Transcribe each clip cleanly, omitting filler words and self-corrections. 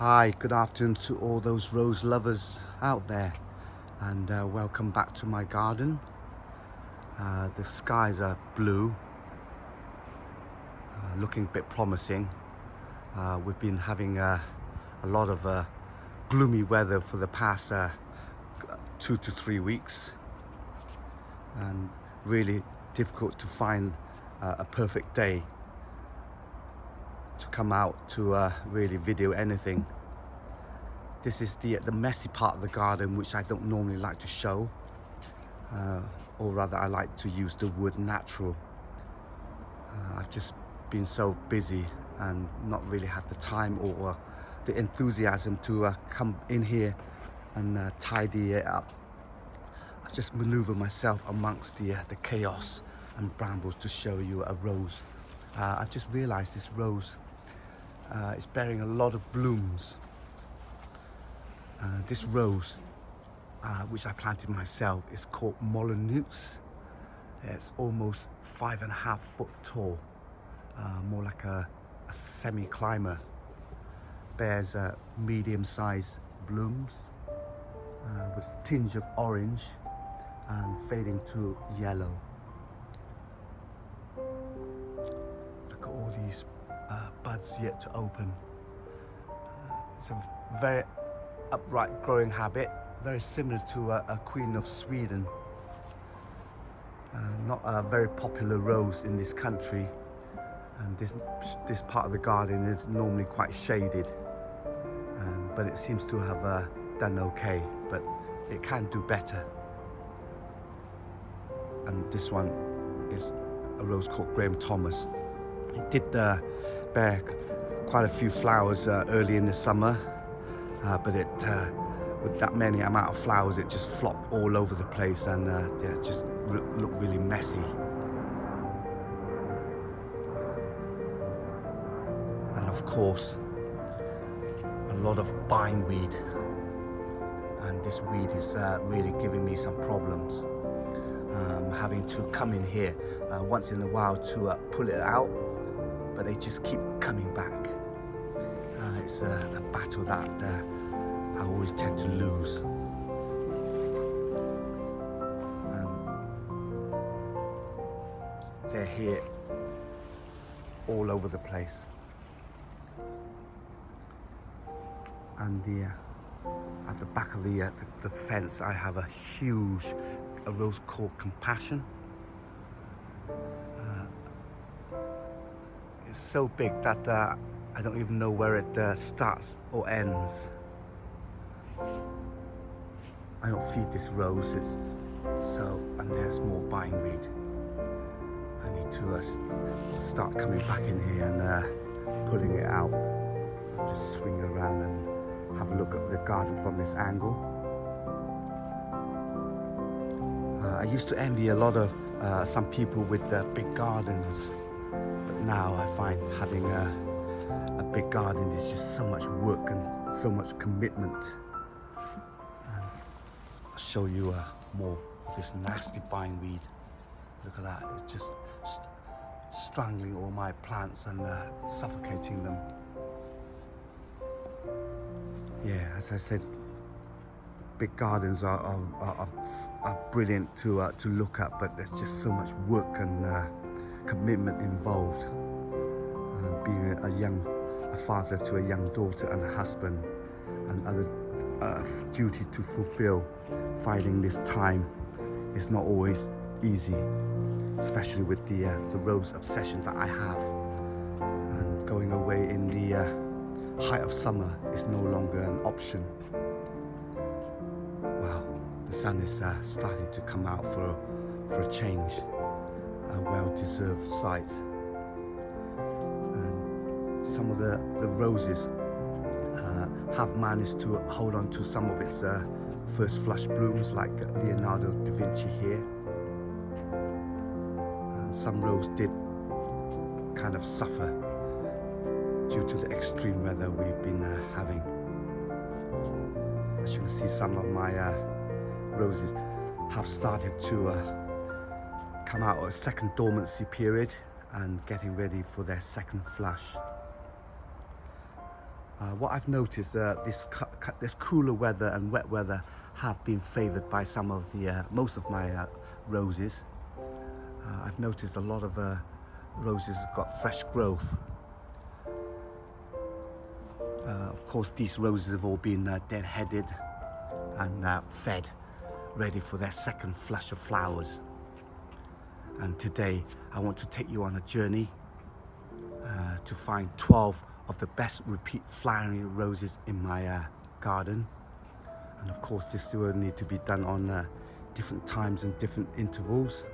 Hi, good afternoon to all those rose lovers out there, and welcome back to my garden. The skies are blue, looking a bit promising. We've been having a lot of gloomy weather for the past 2 to 3 weeks, and really difficult to find a perfect day to come out to really video anything. This is the messy part of the garden, which I don't normally like to show, or rather I like to use the word natural. I've just been so busy and not really had the time or the enthusiasm to come in here and tidy it up. I just maneuver myself amongst the chaos and brambles to show you a rose. I've just realized this rose is bearing a lot of blooms. This rose, which I planted myself, is called Molyneux. It's almost 5.5 foot tall, more like a semi-climber. Bears medium-sized blooms with a tinge of orange and fading to yellow. Look at all these buds yet to open. It's a very upright growing habit, very similar to a Queen of Sweden. Not a very popular rose in this country, and this part of the garden is normally quite shaded, but it seems to have done okay, but it can do better. And this one is a rose called Graham Thomas. It did bear quite a few flowers early in the summer, but with that many amount of flowers, it just flopped all over the place, and it just looked really messy. And of course, a lot of bindweed, and this weed is really giving me some problems. Having to come in here once in a while to pull it out, but they just keep coming back. It's a battle that I always tend to lose. They're here all over the place. And at the back of the fence, I have a huge rose called Compassion. It's so big that I don't even know where it starts or ends. I don't feed this rose, and there's more bindweed. I need to start coming back in here and pulling it out. Just swing around and have a look at the garden from this angle. I used to envy a lot of some people with big gardens, but now I find having a big garden is just so much work and so much commitment. I'll show you more of this nasty bindweed. Look at that, it's just strangling all my plants and suffocating them. Yeah, as I said, big gardens are brilliant to look at, but there's just so much work and commitment involved. Being a father to a young daughter and a husband, and other duty to fulfill, finding this time is not always easy, especially with the rose obsession that I have. And going away in the height of summer is no longer an option. Wow, the sun is starting to come out for a change, a well-deserved sight. And some of the roses have managed to hold on to some of its first flush blooms, like Leonardo da Vinci here. Some roses did kind of suffer due to the extreme weather we've been having. As you can see, some of my roses have started to come out of a second dormancy period and getting ready for their second flush. What I've noticed, this cooler weather and wet weather have been favoured by some of the most of my roses. I've noticed a lot of roses have got fresh growth. Of course, these roses have all been dead-headed and fed, ready for their second flush of flowers. And today I want to take you on a journey to find 12 of the best repeat flowering roses in my garden. And of course, this will need to be done on different times and different intervals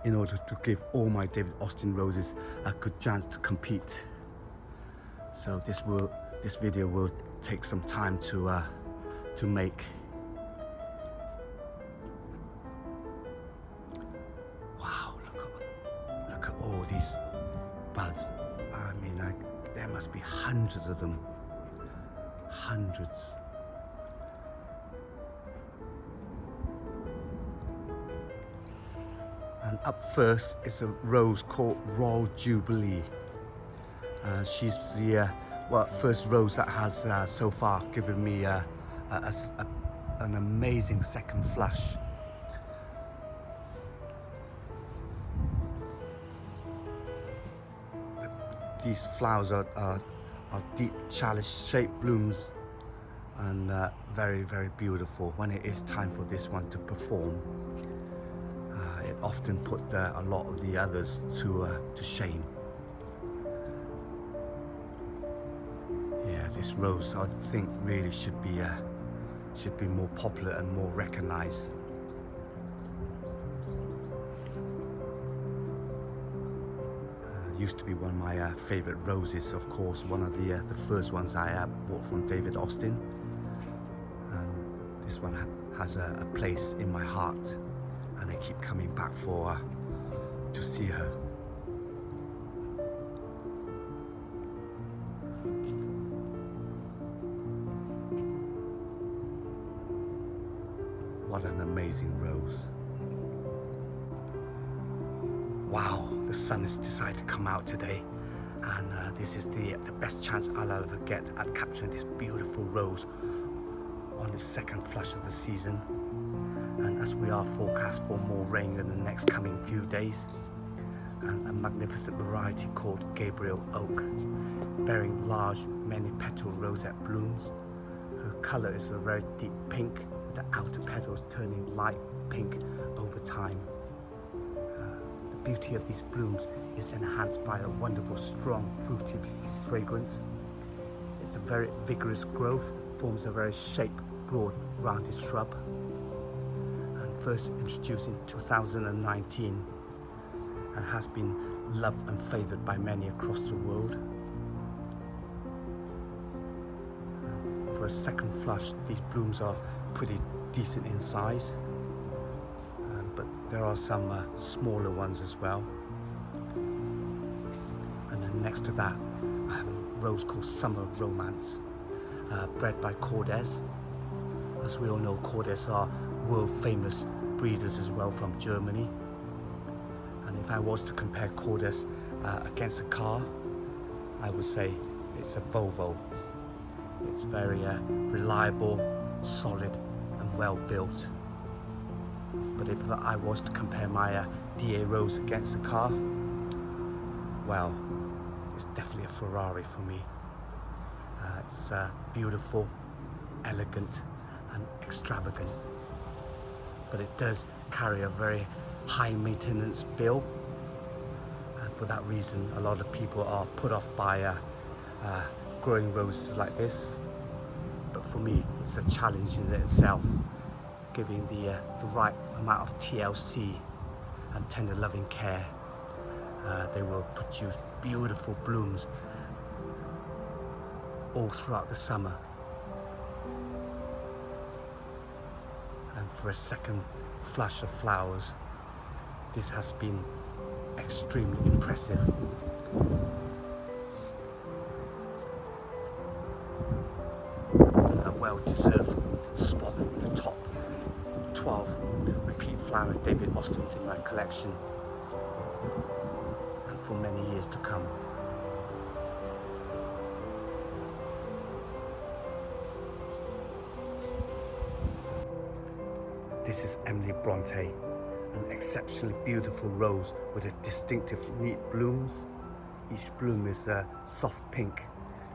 in order to give all my David Austin roses a good chance to compete. So this video will take some time to make. Wow, look at all these buds. I mean, there must be hundreds of them. Hundreds. And up first is a rose called Royal Jubilee. She's the first rose that has so far given me an amazing second flush. These flowers are deep chalice-shaped blooms and very, very beautiful. When it is time for this one to perform, it often put a lot of the others to shame. Yeah, this rose I think really should be more popular and more recognized. Used to be one of my favorite roses, of course, one of the first ones I bought from David Austin, and this one has a place in my heart, and I keep coming back to see her. What an amazing rose. Wow, the sun has decided to come out today, and this is the best chance I'll ever get at capturing this beautiful rose on the second flush of the season. And as we are forecast for more rain in the next coming few days, and a magnificent variety called Gabriel Oak, bearing large, many-petaled rosette blooms. Her colour is a very deep pink, with the outer petals turning light pink over time. The beauty of these blooms is enhanced by a wonderful, strong, fruity fragrance. It's a very vigorous growth, forms a very shaped, broad, rounded shrub. And first introduced in 2019, and has been loved and favoured by many across the world. For a second flush, these blooms are pretty decent in size, but there are some smaller ones as well. And then next to that, I have a rose called Summer Romance, bred by Cordes. As we all know, Cordes are world famous breeders as well from Germany. And if I was to compare Cordes against a car, I would say it's a Volvo. It's very reliable, solid, and well built. But if I was to compare my DA Rose against a car, well, it's definitely a Ferrari for me. It's beautiful, elegant, and extravagant. But it does carry a very high maintenance bill. And for that reason, a lot of people are put off by growing roses like this. But for me, it's a challenge in itself, giving the right amount of TLC and tender loving care. They will produce beautiful blooms all throughout the summer. And for a second flush of flowers, this has been extremely impressive. A well-deserved spot at the top 12 repeat flowering David Austins in my collection, and for many years to come. This is Emily Bronte, an exceptionally beautiful rose with a distinctive neat blooms. Each bloom is a soft pink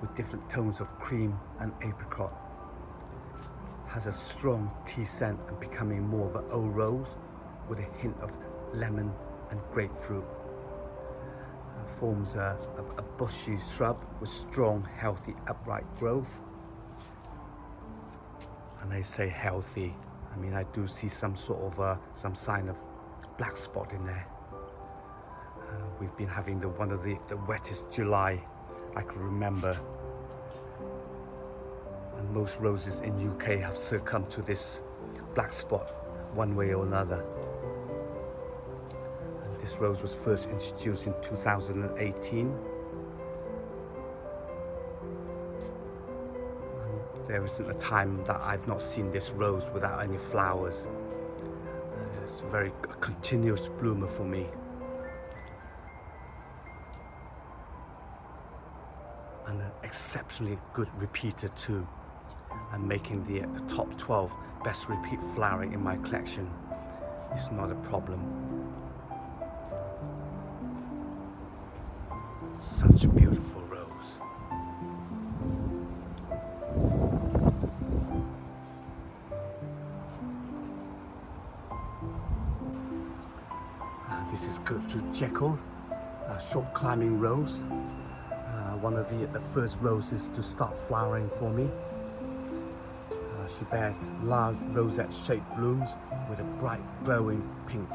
with different tones of cream and apricot. Has a strong tea scent and becoming more of an old rose with a hint of lemon and grapefruit. Forms a bushy shrub with strong, healthy, upright growth. And I say healthy, I mean I do see some sort of some sign of black spot in there. We've been having one of the wettest July I can remember, and most roses in UK have succumbed to this black spot one way or another. And this rose was first introduced in 2018. There isn't a time that I've not seen this rose without any flowers. It's a very continuous bloomer for me. And an exceptionally good repeater too. And making the top 12 best repeat flowering in my collection is not a problem. Such a beautiful rose. This is Gertrude Jekyll, a short climbing rose. One of the first roses to start flowering for me. She bears large rosette-shaped blooms with a bright glowing pink.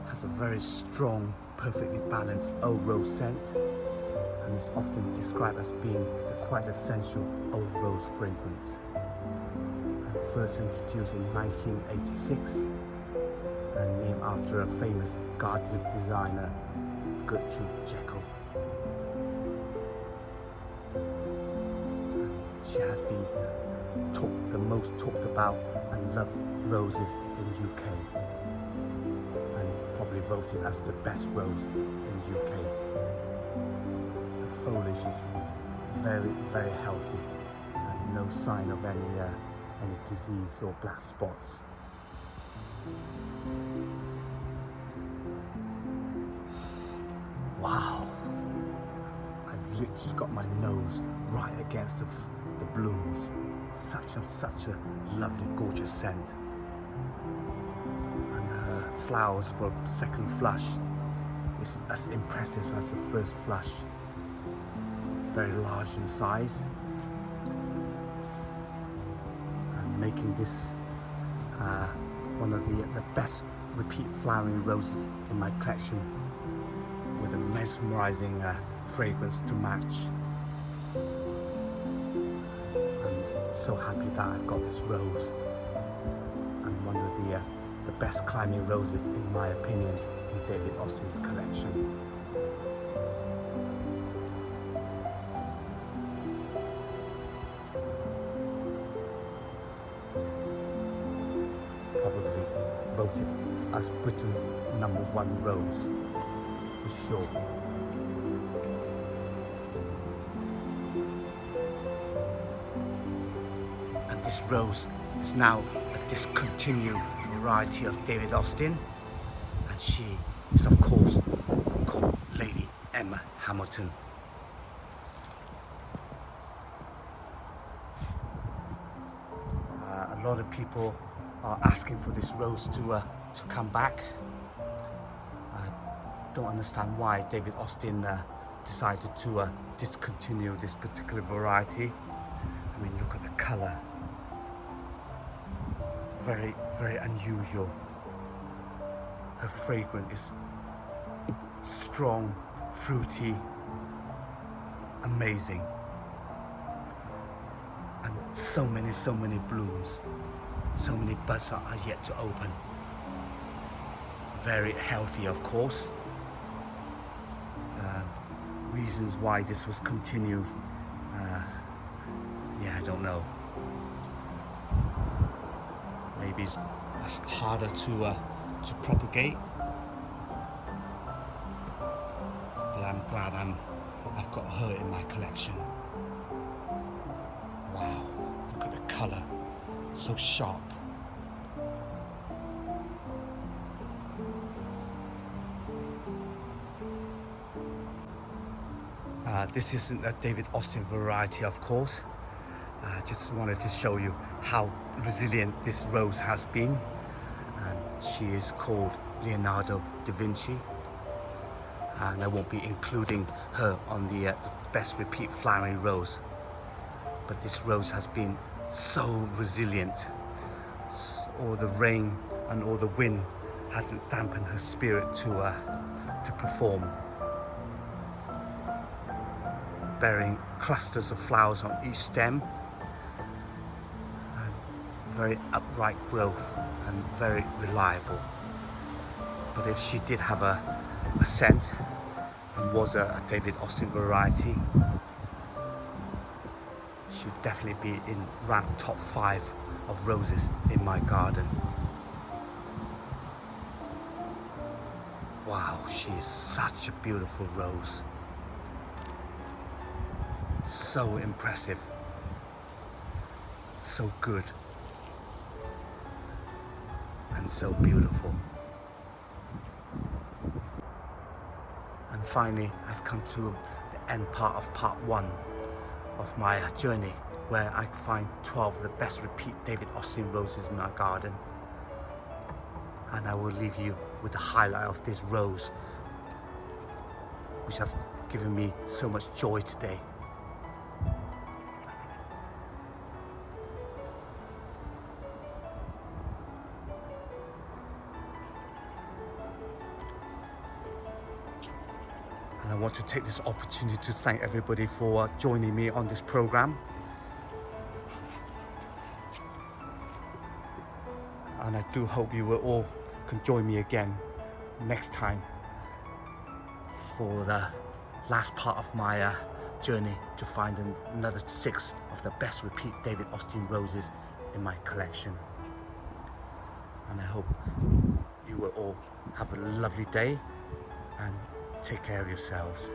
Has a very strong, perfectly balanced old rose scent, and is often described as being the quintessential old rose fragrance. And first introduced in 1986 and named after a famous garden designer, Gertrude Jekyll. She has been the most talked about and loved roses in UK, and probably voted as the best rose in UK. The foliage is very, very healthy and no sign of any disease or black spots. Wow, I've literally got my nose right against the blooms. Such a lovely, gorgeous scent. And her flowers for a second flush is as impressive as the first flush. Very large in size. And making this one of the best repeat flowering roses in my collection, with a mesmerizing fragrance to match. I'm so happy that I've got this rose, and one of the best climbing roses in my opinion in David Austin's collection. Probably voted as Britain's #1 rose for sure. And this rose is now a discontinued variety of David Austin, and she is of course called Lady Emma Hamilton. A lot of people are asking for this rose to come back. I don't understand why David Austin decided to discontinue this particular variety. I mean, look at the colour. Very, very unusual. Her fragrance is strong, fruity, amazing. And so many blooms. So many buds are yet to open. Very healthy, of course. Reasons why this was continued, yeah, I don't know. Maybe it's harder to propagate. But I'm glad I've got her in my collection. Wow, look at the colour, so sharp. This isn't a David Austin variety, of course. I just wanted to show you how resilient this rose has been. And she is called Leonardo da Vinci. And I won't be including her on the best repeat flowering rose. But this rose has been so resilient. All the rain and all the wind hasn't dampened her spirit to perform. Bearing clusters of flowers on each stem. And very upright growth and very reliable. But if she did have a scent and was a David Austin variety, she'd definitely be in rank top 5 of roses in my garden. Wow, she is such a beautiful rose. So impressive. So good. And so beautiful. And finally, I've come to the end part of part 1 of my journey, where I find 12 of the best repeat David Austin roses in my garden. And I will leave you with the highlight of this rose, which have given me so much joy today. And I want to take this opportunity to thank everybody for joining me on this program. And I do hope you will all can join me again next time for the last part of my journey to find another 6 of the best repeat David Austin roses in my collection. And I hope you will all have a lovely day and take care of yourselves.